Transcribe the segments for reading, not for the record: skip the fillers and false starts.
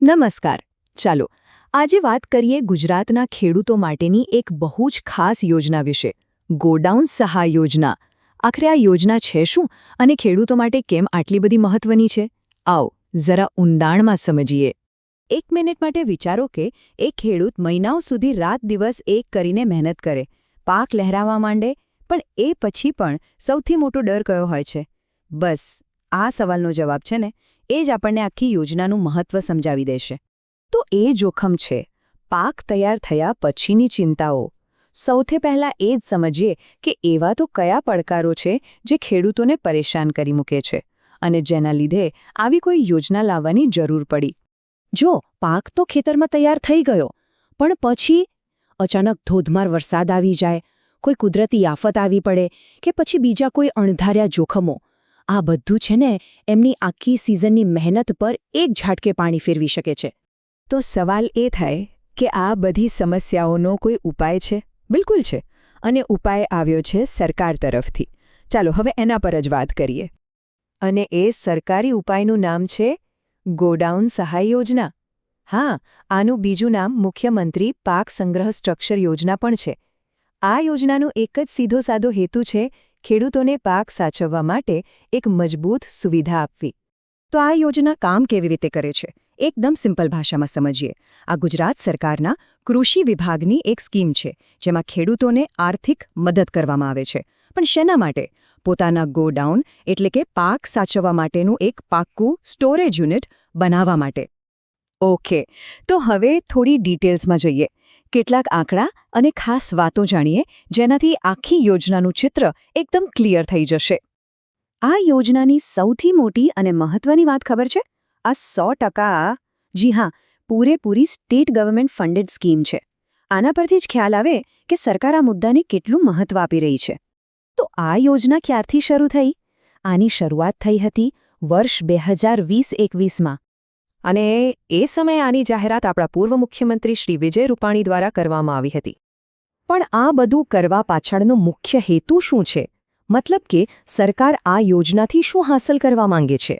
નમસ્કાર. ચાલો આજે વાત કરીએ ગુજરાતના ખેડૂતો માટેની એક બહુ જ ખાસ યોજના વિશે, ગોડાઉન સહાય યોજના. આખરે આ યોજના છે શું અને ખેડૂતો માટે કેમ આટલી બધી મહત્વની છે? આવો જરા ઊંડાણમાં સમજીએ. 1 મિનિટ માટે વિચારો કે એક ખેડૂત મહિનાઓ સુધી રાત દિવસ એક કરીને મહેનત કરે, પાક લહેરાવા માંડે, પણ એ પછી પણ સૌથી મોટો ડર કયો હોય છે? બસ આ સવાલનો જવાબ છે ને, એ જ આપણને આખી યોજનાનું મહત્વ સમજાવી દેશે. તો એ જોખમ છે, પાક તૈયાર થયા પછીની ચિંતાઓ. સૌથી પહેલાં એ જ સમજીએ કે એવા તો કયા પડકારો છે જે ખેડૂતોને પરેશાન કરી મૂકે છે અને જેના લીધે આવી કોઈ યોજના લાવવાની જરૂર પડી. જો પાક તો ખેતરમાં તૈયાર થઈ ગયો, પણ પછી અચાનક ધોધમાર વરસાદ આવી જાય, કોઈ કુદરતી આફત આવી પડે કે પછી બીજા કોઈ અણધાર્યા જોખમો, આ બધું છે ને એમની આખી સિઝનની મહેનત પર એક ઝાટકે પાણી ફેરવી શકે છે. તો સવાલ એ થાય કે આ બધી સમસ્યાઓનો કોઈ ઉપાય છે? બિલકુલ છે, અને ઉપાય આવ્યો છે સરકાર તરફથી. ચાલો હવે એના પર જ વાત કરીએ. અને એ સરકારી ઉપાયનું નામ છે ગોડાઉન સહાય યોજના. હા, આનું બીજું નામ મુખ્યમંત્રી પાક સંગ્રહ સ્ટ્રક્ચર યોજના પણ છે. આ યોજનાનો એક જ સીધો સાદો હેતુ છે ખેડૂતોને પાક સાચવવા માટે એક મજબૂત સુવિધા આપવી. તો આ યોજના કામ કેવી રીતે કરે છે? એકદમ સિમ્પલ ભાષામાં સમજીએ. આ ગુજરાત સરકારના કૃષિ વિભાગની એક સ્કીમ છે, જેમાં ખેડૂતોને આર્થિક મદદ કરવામાં આવે છે. પણ શેના માટે? પોતાના ગોડાઉન એટલે કે પાક સાચવવા માટેનું એક પાક્કું સ્ટોરેજ યુનિટ બનાવવા માટે. ઓકે, તો હવે થોડી ડિટેલ્સમાં જઈએ. કેટલાક આંકડા અને ખાસ વાતો જાણીએ, જેનાથી આખી યોજનાનું ચિત્ર એકદમ ક્લિયર થઈ જશે. આ યોજનાની સૌથી મોટી અને મહત્વની વાત ખબર છે? આ 100%, જી હા, પૂરેપૂરી સ્ટેટ ગવર્મેન્ટ ફંડેડ સ્કીમ છે. આના પરથી જ ખ્યાલ આવે કે સરકાર આ મુદ્દાને કેટલું મહત્વ આપી રહી છે. તો આ યોજના ક્યારથી શરૂ થઈ? આની શરૂઆત થઈ હતી વર્ષ 2020-21માં. અને એ સમયે આની જાહેરાત આપણા પૂર્વ મુખ્યમંત્રી શ્રી વિજય રૂપાણી દ્વારા કરવામાં આવી હતી. પણ આ બધું કરવા પાછળનો મુખ્ય હેતુ શું છે? મતલબ કે સરકાર આ યોજનાથી શું હાંસલ કરવા માંગે છે?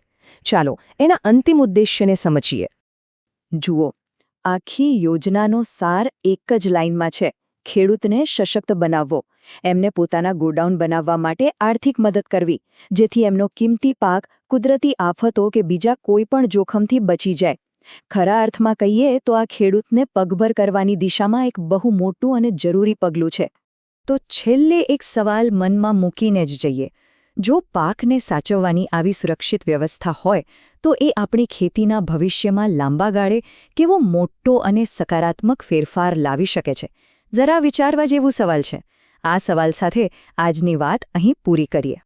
ચાલો એના અંતિમ ઉદ્દેશ્યને સમજીએ. જુઓ, આખી યોજનાનો સાર એક જ લાઇનમાં છે: ખેડૂતને સશક્ત બનાવવો, એમને પોતાના ગોડાઉન બનાવવા માટે આર્થિક મદદ કરવી, જેથી એમનો કિંમતી પાક કુદરતી આફતો કે બીજા કોઈ પણ જોખમથી બચી જાય. ખરા અર્થમાં કહીએ તો આ ખેડૂતને પગભર કરવાની દિશામાં એક બહુ મોટું અને જરૂરી પગલું છે. તો છેલ્લે એક સવાલ મનમાં મૂકીને જ જઈએ. જો પાકને સાચવવાની આવી સુરક્ષિત વ્યવસ્થા હોય, તો એ આપણી ખેતીના ભવિષ્યમાં લાંબા ગાળે કેવો મોટો અને સકારાત્મક ફેરફાર લાવી શકે છે? જરા વિચારવા જેવું સવાલ છે. આ સવાલ સાથે આજની વાત અહીં પૂરી કરીએ.